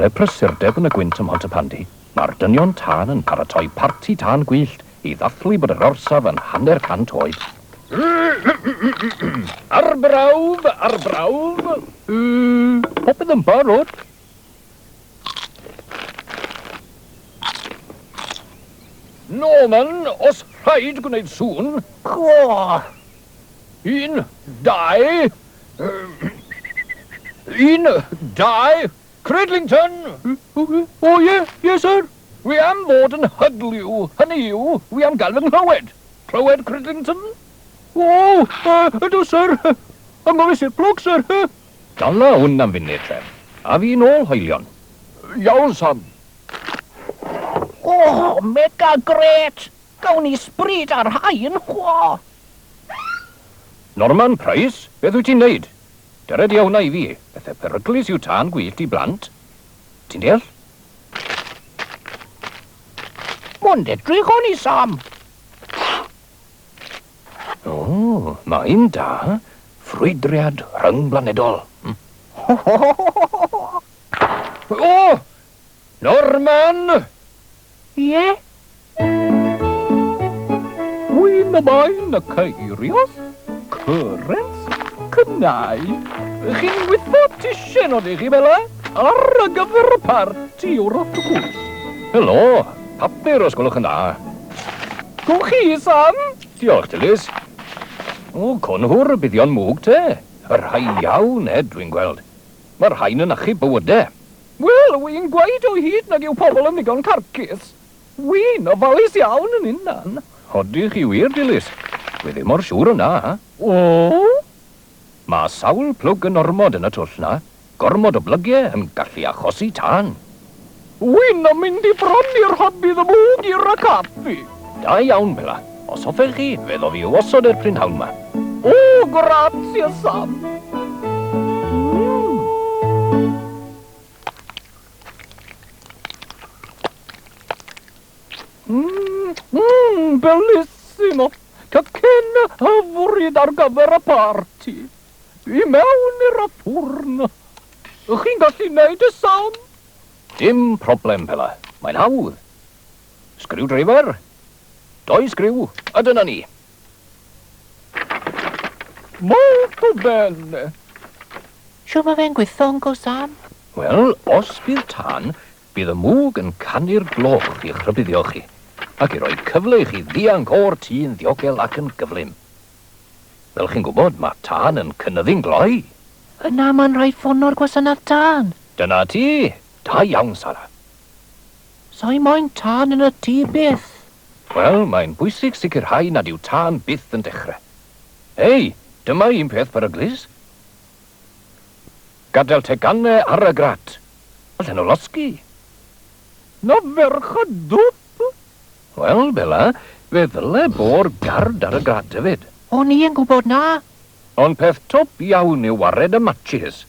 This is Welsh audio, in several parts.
Ble prysurdeb yn y gwynt ym Mhontypandy, mae'r dynion tân yn paratoi parti tân gwyllt I ddathlu bod yr orsaf yn 100 oed. Ar brawf, ar brawf. Popeth yn barod. Norman, os rhaid gwneud sŵn. Chwa! 1, 2... 1, 2... Cridlington! Oh, yes, sir. Wi am fod yn hydliw. Hynny yw, wi am gael fy nghlywed. Clywed, Cridlington? Oh, ydw, sir. Ymwys i'r plwg, sir. Dala hwn am funud, tref. A fi nôl, hoelion. Iawn, Sam. Oh, mega gret! Gawn ni sbryd ar hain, chwa! Norman Price, beth wyt ti'n neud? Dyred iawn I fi, bethau peryglis yw tân gwyllt I blant. Ti'n deall? Mwnd edrych o'n I, Sam. O, mae'n da. Ffrwydriad rhyngblynedol. O! Norman! Ie? Wy'n ymlaen y ceirios, cyrens, cynnau. Chi'n wytho tisien o'n chi, Bela? Ar y gyfer y parti o'r wrth. Helo, papur os gwelwch yn dda. Gwch chi, Sam? Diolch, Dilys. O, conhwr y buddion mwg te. Yr rhai iawn, dwi'n gweld. Mae'r rhain yn achub bywydau. Wel, wy'n gweud o hyd nag yw pobl yn ddigon carcus. Wy'n ofalus iawn yn unan. Hodych chi wir, Dilys? Wi ddim o'r siŵr yna. O? Mae sawl plwg yn ormod yn y twll na. Gormod o blygiau yn gallu achosi tân. Wy'n yn mynd I bron i'r hybydd y mwg i'r y caffi. Da iawn, Bela. Os hoffech chi, fe ddo fi wosod e'r prynhawn ma. O, grazie, Sam. Bellissimo. Cacen hyfryd ar gyfer y parti. I mewn i'r ffwrn. Chi'n gallu neud y Sam? Dim problem, Bela. Mae'n hawdd. Sgriwdrifer? 2 sgriw, a dyna ni. Molto bene. Siw mae fe'n gweithio, Uncle Sam? Wel, os bydd tân, bydd y mwg yn canu'r gloch i'ch rhybuddio chi, ac I roi cyfle I chi ddianc o'r tŷ yn ddiogel ac yn gyflym. Fel chi'n gwybod, mae tân yn cynnyddu'n gloi. Yna mae'n rhoi ffôn o'r gwasanaeth tân. Dyna ti. Da iawn, Sara. Sa'i moyn tân yn y tŷ byth. Wel, mae'n bwysig sicrhau nad yw tân byth yn dechrau. Hei, dyma un peth peryglis. Gadael tegannau ar y grat. Allan o losgi. Na ferch y dwp. Wel, Bela, fe ddyle bo'r gard ar y grat hefyd. O'n I yn gwybod na. Ond peth top iawn yw wared y matches.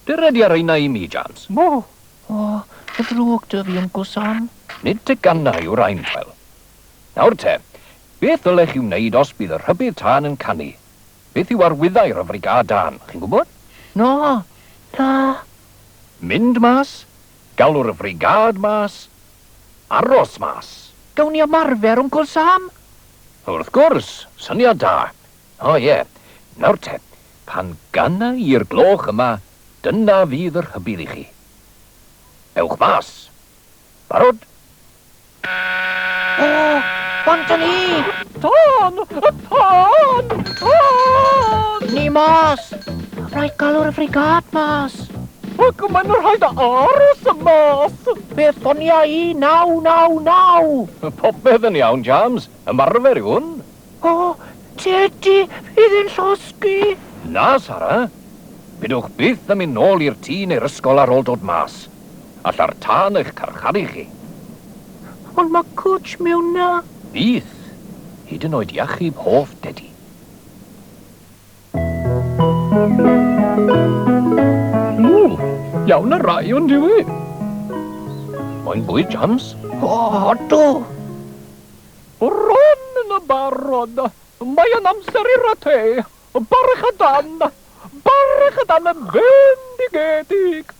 Dyredi ar eina I mi, James. Mo. O, y ddrwg dy fi, Uncle Sam. Nid tegannau yw'r ein fel. Nawr te, beth ddylech chi wneud os bydd y rhybydd tân yn canu? Beth yw arwyddau'r y frigad tân, chi'n gwybod? No, na. Mynd mas, galw'r y frigad mas, aros mas. Gawn ni ymarfer, Uncle Sam? Wrth gwrs, syniad da. O ie, nawr te, pan gana i'r gloch yma, dyna fydd yr hybydd I chi. Ewch mas. Barod? O, bant ni! Tân! Tân! Tân! Ni mas! Rhaid galw'r y frigad mas. Ac mae'n rhaid aros y mas. Beth ffonia I, naw. Popeth yn iawn, James. Ymarfer yw hwn. O, Teddy, fydd yn llosgi. Na, Sara. Bydwch byth yn mynd nôl i'r tŷ neu'r ysgol ar ôl dod mas. Alla'r tân eich carcharu chi. Ond mae cwtch mewn na. Bydd. Hyd yn oed iachub hoff dedi. Iawn y rai o'n diwy. Moyn bwyd, James? O, do. Ron yn y barod. Mae yn amser i'r y te. Barach y dan. Barach y dan yn bendigedig.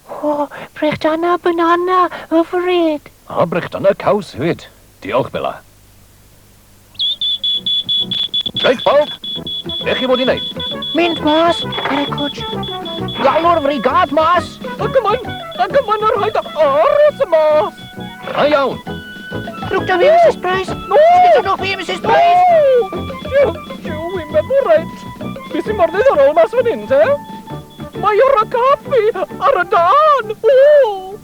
O, brechdana banana hyfryd. A brych dan y caws hefyd. Diolch, Bella. Reit, pawb. Beth chi bod i wneud? Mynd mas, ar y cwtch. Galw'r frigad mas. Ac yma'n yr rhaid aros y mas. Da iawn. Rwg da fi, Mrs Price. No! Rwg fi, Mrs Price. Wi'n meddwl reit. Beth sy'n mor ddiddorol mas fan hyn, te? Mae o'r caffi ar y dan. O!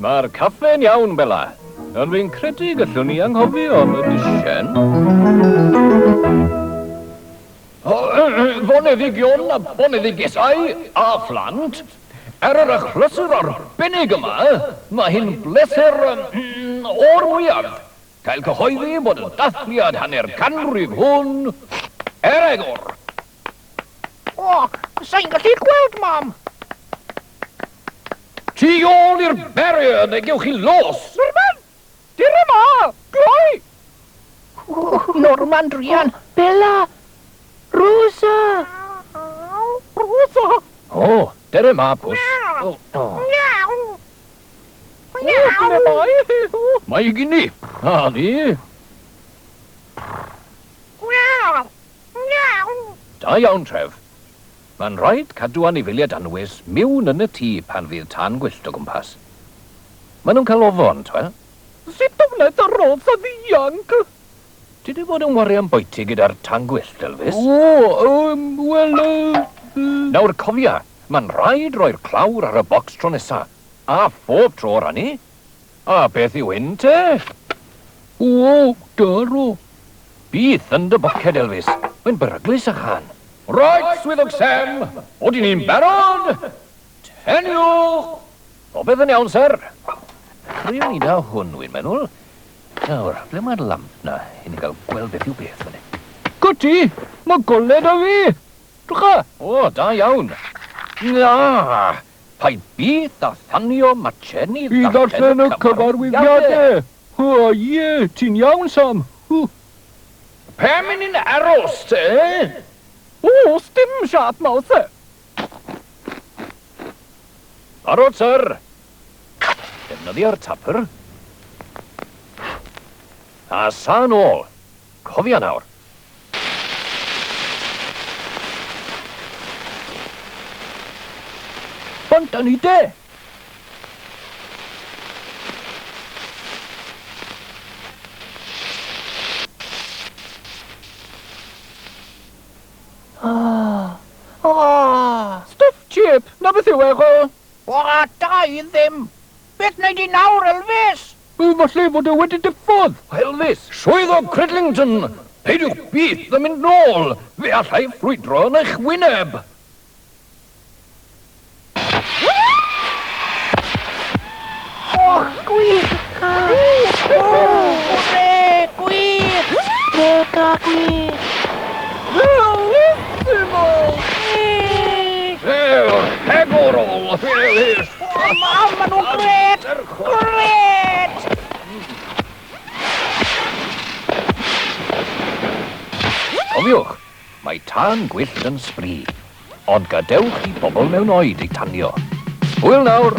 Mae'r caffe'n iawn, Bella. Ond fi'n credu gallwn ni anghofio am y dysien. Foneddigion a boneddigesau a phlant. Yr achlysur arbennig yma, mae hi'n bleser o'r mwyaf. Cael cyhoeddi bod y dathliad hanner canrif hwn egor. O, sa'n gallu gweld, mam. Tu ôl i'r beriad neu gewch chi los. Norman! Dir yma! Gloi! Norman Drian. Bella. Rosa. Rosa! O, dere ma, pws. Ble mai? Mae gini. A ni. Da iawn, Tref. Mae'n rhaid cadw anifiliad anwys miwn yn y tŷ pan fydd tan gwyllt o gwmpas. Maen nhw'n cael ofon, twa? Sut wneud y Rosa ddianc? Ti di bod yn wario am boeti gyda'r tan gwyllt, Elvis? Nawr cofia, mae'n rhaid roi'r clawr ar y bocs tro nesa. A phob tro rannu. A beth yw hyn, te? Daro. Bydd yn dy boced, Elvis. Mae'n beryglus a chan. Right, Diogelwch Sam. Oedden ni'n barod? Teniwch! O beth yn iawn, sir? Rwy'n ni da hwn, wy'n meddwl. Nawr, ble mae'r lamp na i ni gael gweld beth yw beth fan hyn? Gwti, mae goled a fi. Drwcha. O, da iawn. Na, paid byth a thanio matchen i I ddarllen y cyfarwyddiadau. O, ie, ti'n iawn, Sam. Pe mynd i'n aros, te? O, sdim siat mawr, se. Barod, sir. Defnyddio'r tapr. A sa'n ôl. Cofia nawr. Bant ni de. Stuff chip, na beth yw ego? O, da i ddim. Beth wneud i nawr, Elvis? Falle fod e wedi diffodd. Elvis, llwyddo Cridlington. Peidiwch byth yn mynd nôl. Fe allai ffrwydro yn eich wyneb. O, gwych. Gwych, gwych. Mega gwych. Bellissimo! Egor ôl, Elvis. O, mam, maen nhw'n gret. Gret. Cofiwch, mae tan gwyllt yn sbri, ond gadewch i bobl mewn oed eu tanio. Hwyl nawr!